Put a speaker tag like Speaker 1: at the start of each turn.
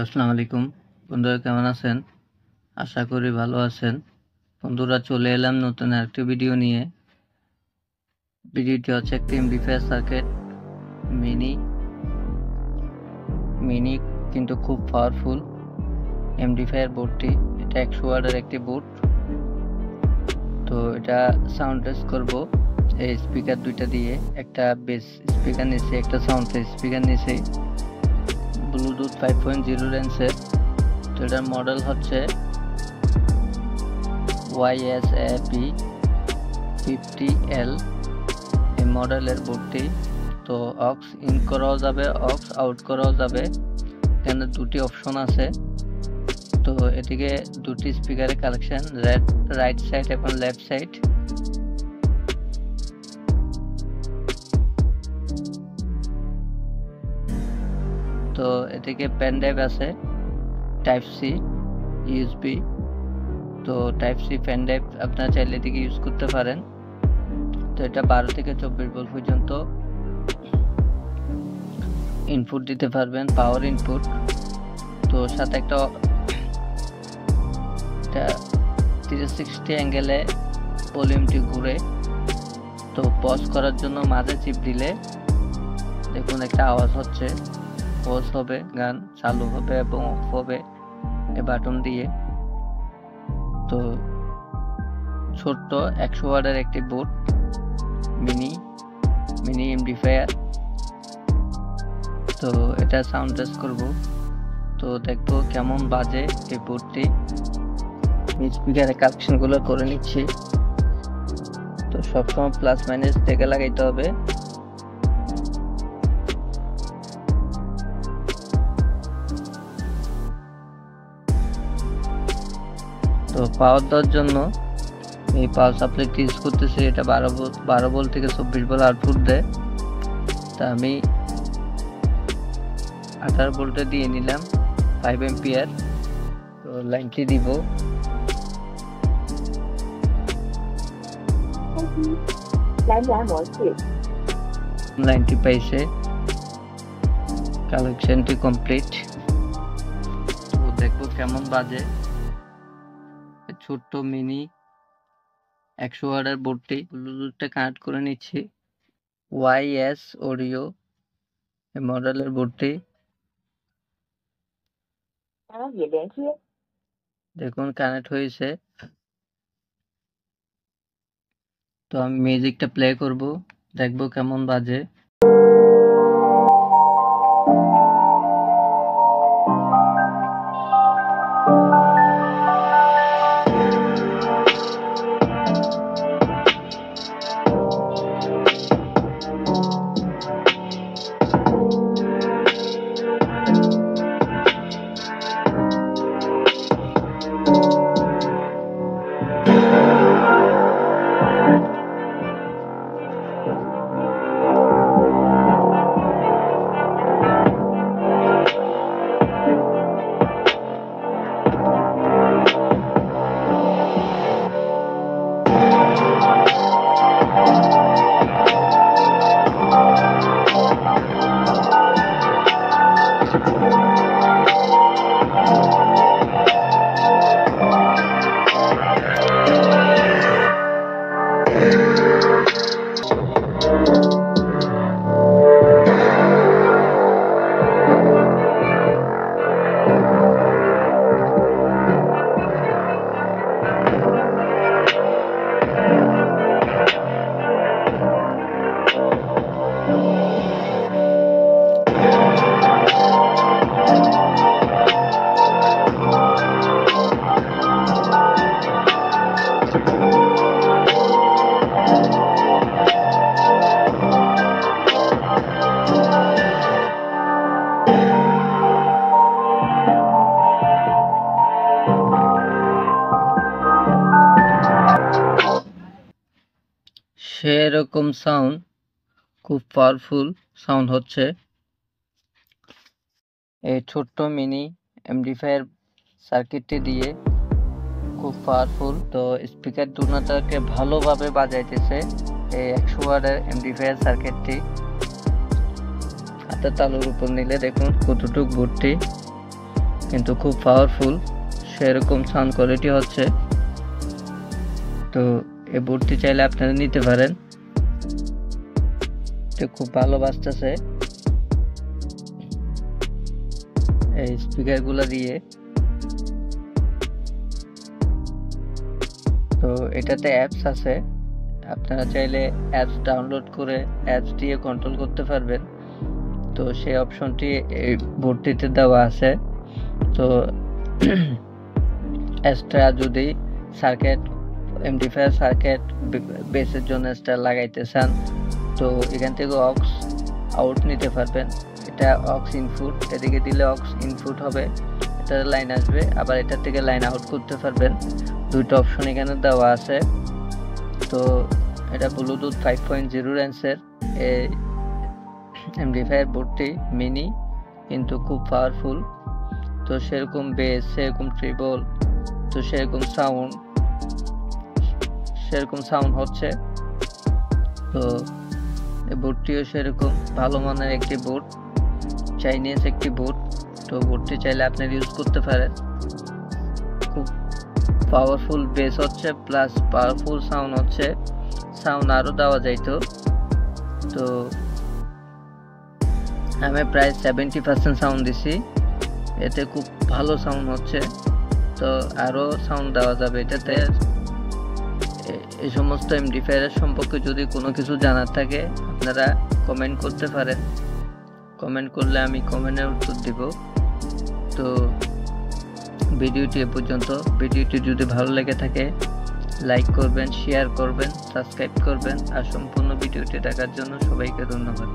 Speaker 1: আসসালামু আলাইকুম বন্ধুরা, কেমন আছেন? আশা করি ভালো আছেন। বন্ধুরা, চলে এলাম নতুন আরেকটি ভিডিও নিয়ে। ভিডিওটি হচ্ছে একটি এমডিফায়ার সার্কিট মিনি কিন্তু খুব পাওয়ারফুল এমডিফায়ার বোর্ডটি। এটা 100 ওয়াটের একটি বোর্ড। তো এটা সাউন্ড টেস্ট করব এই স্পিকার দুইটা দিয়ে। একটা বেস স্পিকার নিচে, একটা সাউন্ড স্পিকার নিচে, ব্লুটুথ 5.0 রেঞ্জের। তো এটার মডেল হচ্ছে YSAP50L এই মডেলের বোর্ডটি। তো অক্স ইন করাও যাবে, অক্স আউট করাও যাবে। এখানে দুটি অপশন আছে। তো এদিকে দুটি স্পিকারের কালেকশন, রাইট সাইড এবং লেফট সাইড। তো এদিকে পেন ড্রাইভ আছে, টাইপ সি, ইউএসবি। তো টাইপ সি পেন ড্রাইভ আপনারা চাইলে এদিকে ইউজ করতে পারেন। তো এটা 12 থেকে 24 ভোল্ট পর্যন্ত ইনপুট দিতে পারবেন, পাওয়ার ইনপুট। তো সাথে একটা 360 অ্যাঙ্গেলে ভলিউমটি ঘুরে। তো পজ করার জন্য মাঝে চিপ দিলে দেখুন একটা আওয়াজ হচ্ছে, পজ হবে, গান চালু হবে এবং অফ হবে এই বাটন দিয়ে। তো ছোট্ট 100 ওয়াটের একটি বোর্ড, মিনি এমপ্লিফায়ার। তো এটা সাউন্ড টেস্ট করব। তো দেখবো কেমন বাজে এই বোর্ডটি। স্পিকারের কালেকশনগুলো করে নিচ্ছি। তো সবসময় প্লাস মাইনাস দেখে লাগাইতে হবে। তো পাওয়ার দেওয়ার জন্য এই পাওয়ার সাপ্লাইটি ইউজ করতেছি। এটা 12 ভোল্ট থেকে 24 ভোল্ট আউটপুট দেয়। তা আমি 18 ভোল্টে দিয়ে নিলাম 5 এম্পিয়ার। তো লাইনটি দিব। লাইনটি পাইছে, কালেকশনটি কমপ্লিট। তো দেখবো কেমন বাজে ছোট্ট মিনি 100 ওয়াটের বোর্ডটি। ব্লুটুথটা কানেক্ট করে নিচ্ছি। YS অডিও এই মডেলের বোর্ডটি। দেখুন কানেক্ট হয়েছে। তো আমি মিউজিকটা প্লে করব, দেখবো কেমন বাজে। সেরকম সাউন্ড, খুব পাওয়ারফুল সাউন্ড হচ্ছে এই ছোট্ট মিনি এমপ্লিফায়ার সার্কিটটি দিয়ে। খুব পাওয়ারফুল। তো স্পিকার দুটাকে ভালোভাবে বাজাইতেছে এই 100 ওয়াটের এমপ্লিফায়ার সার্কিটটি। হাতের তালুর উপর নিলে দেখুন কতটুক বোর্ডটি। কিন্তু খুব পাওয়ারফুল, সেরকম সাউন্ড কোয়ালিটি হচ্ছে। তো এই বোর্ডটি চাইলে আপনারা নিতে পারেন, খুব ভালো বাজতেছে এই স্পিকারগুলো দিয়ে। তো এটাতে অ্যাপস আছে, আপনারা চাইলে অ্যাপস ডাউনলোড করে অ্যাপস দিয়ে কন্ট্রোল করতে পারবেন। তো সেই অপশনটি এই বোর্ডটিতে দেওয়া আছে। তো এক্সট্রা যদি সার্কিট এমপ্লিফায়ার সার্কিট বেসের জন্য এক্সট্রা লাগাইতে চান, তো এখান থেকে অক্স আউট নিতে পারবেন। এটা অক্স ইনপুট, এদিকে দিলে অক্স ইনপুট হবে, এটার লাইন আসবে, আবার এটার থেকে লাইন আউট করতে পারবেন। দুইটা অপশন এখানে দেওয়া আছে। তো এটা ব্লুটুথ 5.0 রেঞ্জের এই এমপ্লিফায়ার বোর্ডটি মিনি, কিন্তু খুব পাওয়ারফুল। তো সেরকম বেস, সেরকম ট্রিবল, তো সেরকম সাউন্ড হচ্ছে। তো এই বোর্ডটিও সেরকম ভালো মানের একটি বোর্ড, চাইনিজ একটি বোর্ড। তো বোর্ডটি চাইলে আপনারা ইউজ করতে পারেন। খুব পাওয়ারফুল বেস হচ্ছে, প্লাস পাওয়ারফুল সাউন্ড হচ্ছে, সাউন্ড আরও দেওয়া যাইতো। তো আমি প্রায় 70% সাউন্ড দিছি, এতে খুব ভালো সাউন্ড হচ্ছে। তো আরও সাউন্ড দেওয়া যাবে এটাতে। এই সমস্ত এমপ্লিফায়ারের সম্পর্কে যদি কোনো কিছু জানার থাকে আপনারা কমেন্ট করতে পারেন, কমেন্ট করলে আমি কমেন্টের উত্তর দিব। তো ভিডিওটি এ পর্যন্ত। ভিডিওটি যদি ভালো লেগে থাকে লাইক করবেন, শেয়ার করবেন, সাবস্ক্রাইব করবেন, আর সম্পূর্ণ ভিডিওটি দেখার জন্য সবাইকে ধন্যবাদ।